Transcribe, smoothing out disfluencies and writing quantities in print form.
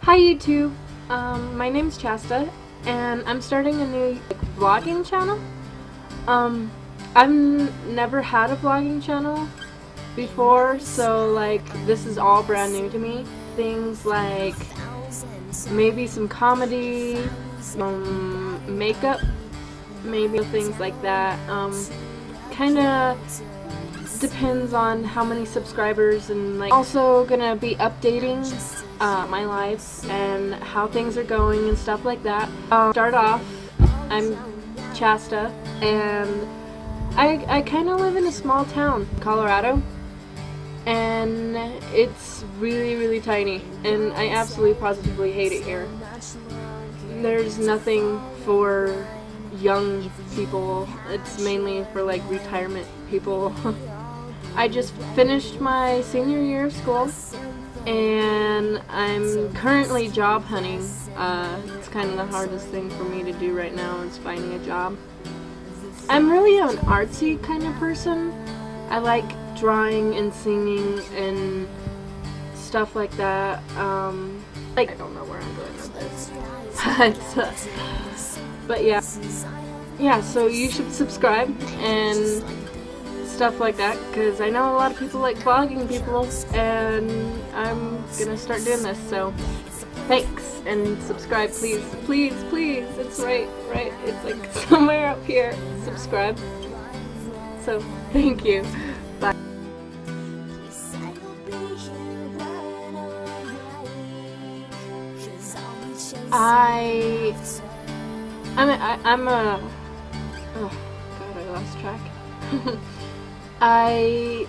Hi YouTube, my name's Chasta, and I'm starting a new vlogging channel. I've never had a vlogging channel before, so this is all brand new to me. Things like maybe some comedy, makeup, maybe things like that. Kinda depends on how many subscribers, and also gonna be updating my life and how things are going and stuff like that. Start off, I'm Chasta, and I kind of live in a small town, Colorado, and it's really tiny, and I absolutely positively hate it here. There's nothing for young people. It's mainly for retirement people. I just finished my senior year of school, and I'm currently job hunting. It's kind of the hardest thing for me to do right now is finding a job. I'm really an artsy kind of person. I like drawing and singing and stuff like that. I don't know where I'm going with this. But yeah, so you should subscribe and stuff like that, because I know a lot of people like vlogging people, and I'm gonna start doing this, so thanks, and subscribe, please. It's right, it's somewhere up here. Subscribe. So thank you. Bye. I'm a oh god, I lost track. I